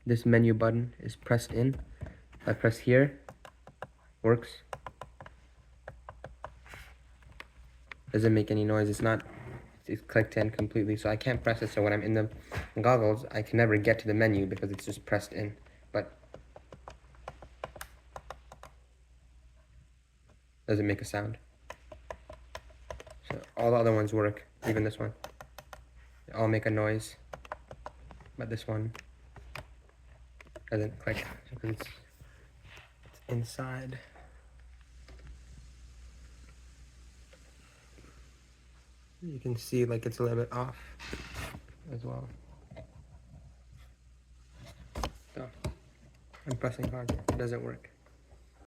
this menu button is pressed in. If I press here, works. Doesn't make any noise. It's clicked in completely, so I can't press it. So when I'm in the goggles, I can never get to the menu because it's just pressed in. But doesn't make a sound. So all the other ones work, even this one. They all make a noise, but this one doesn't click because it's inside. You can see like it's a little bit off as well. So I'm pressing hard, it doesn't work.